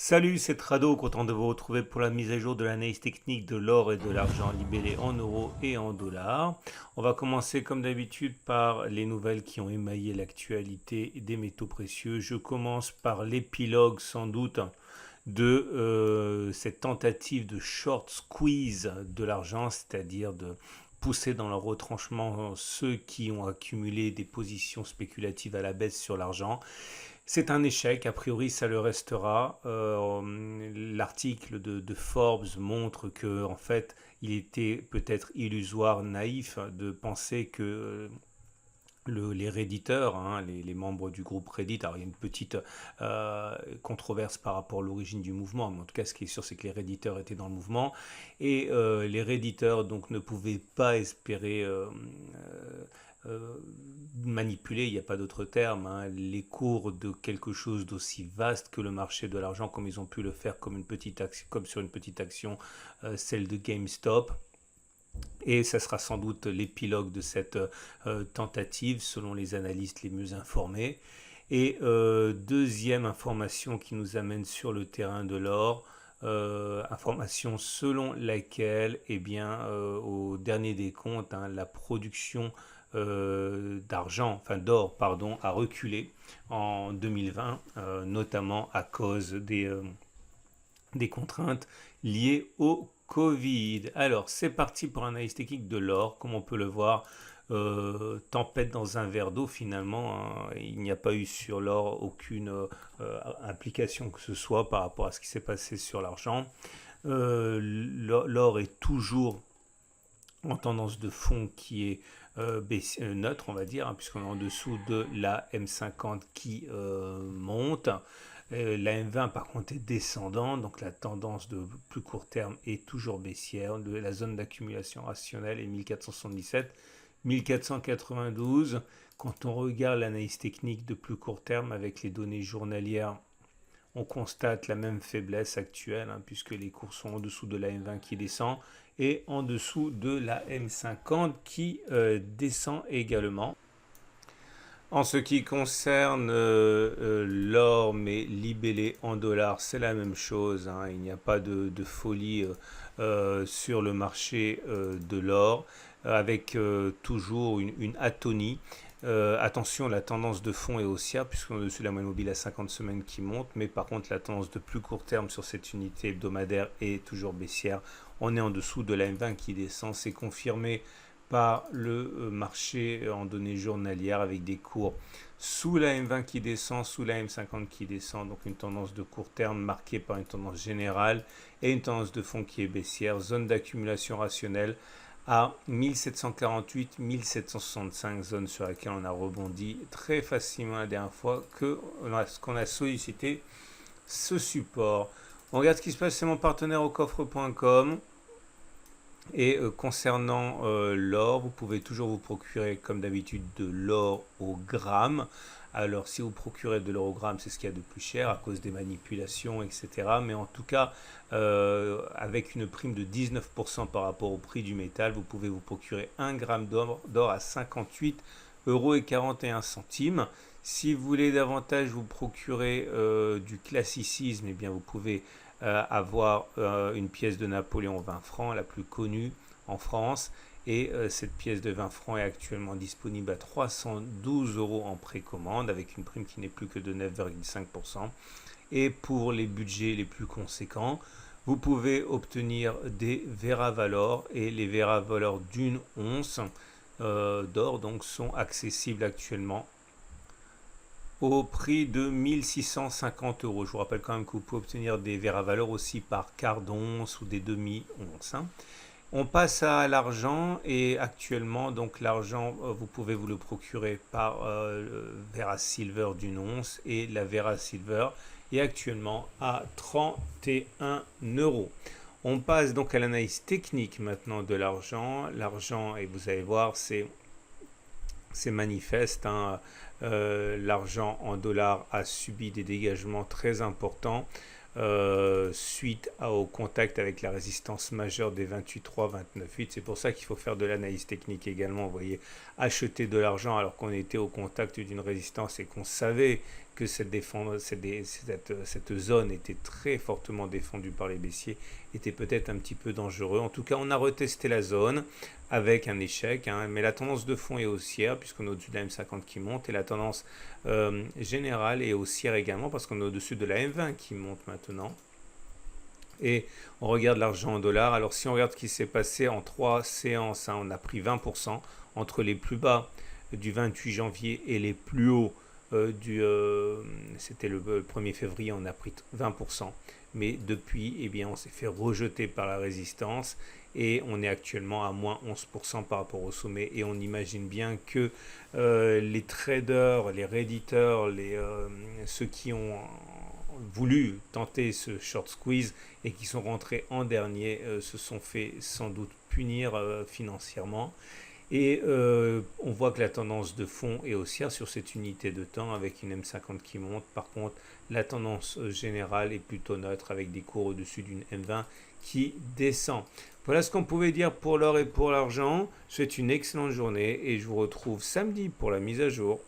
Salut, c'est Trado, content de vous retrouver pour la mise à jour de l'analyse technique de l'or et de l'argent libellés en euros et en dollars. On va commencer comme d'habitude par les nouvelles qui ont émaillé l'actualité des métaux précieux. Je commence par l'épilogue sans doute de cette tentative de short squeeze de l'argent, c'est-à-dire de pousser dans leur retranchement ceux qui ont accumulé des positions spéculatives à la baisse sur l'argent. C'est un échec, a priori ça le restera. L'article de Forbes montre que en fait il était peut-être illusoire, naïf de penser que les Redditeurs, hein, les membres du groupe Reddit, alors il y a une petite controverse par rapport à l'origine du mouvement, mais en tout cas ce qui est sûr c'est que les Redditeurs étaient dans le mouvement, et les Redditeurs donc ne pouvaient pas espérer manipuler, il n'y a pas d'autre terme, hein, les cours de quelque chose d'aussi vaste que le marché de l'argent, comme ils ont pu le faire comme, une petite action, comme sur une petite action, celle de GameStop. Et ça sera sans doute l'épilogue de cette tentative, selon les analystes les mieux informés. Et deuxième information qui nous amène sur le terrain de l'or, information selon laquelle, eh bien, au dernier des comptes, hein, la production d'or, pardon, a reculé en 2020, notamment à cause des contraintes liées au Covid. Alors, c'est parti pour un analyse technique de l'or. Comme on peut le voir, tempête dans un verre d'eau finalement, hein. Il n'y a pas eu sur l'or aucune implication que ce soit par rapport à ce qui s'est passé sur l'argent. L'or est toujours en tendance de fond qui est neutre, on va dire, hein, puisqu'on est en dessous de la M50 qui monte. La M20 par contre est descendante, donc la tendance de plus court terme est toujours baissière. La zone d'accumulation rationnelle est 1477, 1492. Quand on regarde l'analyse technique de plus court terme avec les données journalières, on constate la même faiblesse actuelle, hein, puisque les cours sont en dessous de la M20 qui descend et en dessous de la M50 qui descend également. En ce qui concerne l'or, mais libellé en dollars, c'est la même chose, hein. Il n'y a pas de folie sur le marché de l'or, avec toujours une atonie. Attention, la tendance de fond est haussière, puisqu'on est au-dessus de la moyenne mobile à 50 semaines qui monte, mais par contre la tendance de plus court terme sur cette unité hebdomadaire est toujours baissière. On est en dessous de la M20 qui descend, c'est confirmé par le marché en données journalières avec des cours sous la M20 qui descend, sous la M50 qui descend, donc une tendance de court terme marquée par une tendance générale et une tendance de fond qui est baissière, zone d'accumulation rationnelle à 1748, 1765, zone sur laquelle on a rebondi très facilement la dernière fois qu'on a sollicité ce support. On regarde ce qui se passe, c'est mon partenaire au coffre.com. Et concernant l'or, vous pouvez toujours vous procurer comme d'habitude de l'or au gramme. Alors si vous procurez de l'or au gramme, c'est ce qu'il y a de plus cher à cause des manipulations, etc. Mais en tout cas, avec une prime de 19% par rapport au prix du métal, vous pouvez vous procurer 1 gramme d'or à 58,41 €. Si vous voulez davantage vous procurer du classicisme, eh bien vous pouvez avoir une pièce de Napoléon 20 francs, la plus connue en France. Et cette pièce de 20 francs est actuellement disponible à 312 € en précommande, avec une prime qui n'est plus que de 9,5%. Et pour les budgets les plus conséquents, vous pouvez obtenir des Veravalor, et les Veravalor d'une once d'or donc sont accessibles actuellement au prix de 1650 €. Je vous rappelle quand même que vous pouvez obtenir des Veravalor aussi par quart d'once ou des demi-onces, hein. On passe à l'argent, et actuellement donc l'argent vous pouvez vous le procurer par Vera Silver d'une once, et la Vera Silver est actuellement à 31 €. On passe donc à l'analyse technique maintenant de l'argent. L'argent, et vous allez voir, c'est manifeste, hein. L'argent en dollars a subi des dégagements très importants suite au contact avec la résistance majeure des 28,3, 29,8. C'est pour ça qu'il faut faire de l'analyse technique également. Vous voyez, acheter de l'argent alors qu'on était au contact d'une résistance et qu'on savait que cette zone était très fortement défendue par les baissiers, était peut-être un petit peu dangereux. En tout cas, on a retesté la zone avec un échec, hein, mais la tendance de fond est haussière puisqu'on est au-dessus de la M50 qui monte, et la tendance générale est haussière également parce qu'on est au-dessus de la M20 qui monte maintenant. Et on regarde l'argent en dollars. Alors si on regarde ce qui s'est passé en 3 séances, hein, on a pris 20% entre les plus bas du 28 janvier et les plus hauts c'était le 1er février, on a pris 20%. Mais depuis, eh bien, on s'est fait rejeter par la résistance et on est actuellement à moins 11% par rapport au sommet. Et on imagine bien que les traders, les redditeurs, ceux qui ont voulu tenter ce short squeeze et qui sont rentrés en dernier se sont fait sans doute punir financièrement. Et on voit que la tendance de fond est haussière sur cette unité de temps avec une M50 qui monte. Par contre, la tendance générale est plutôt neutre avec des cours au-dessus d'une M20 qui descend. Voilà ce qu'on pouvait dire pour l'or et pour l'argent. Je vous souhaite une excellente journée et je vous retrouve samedi pour la mise à jour.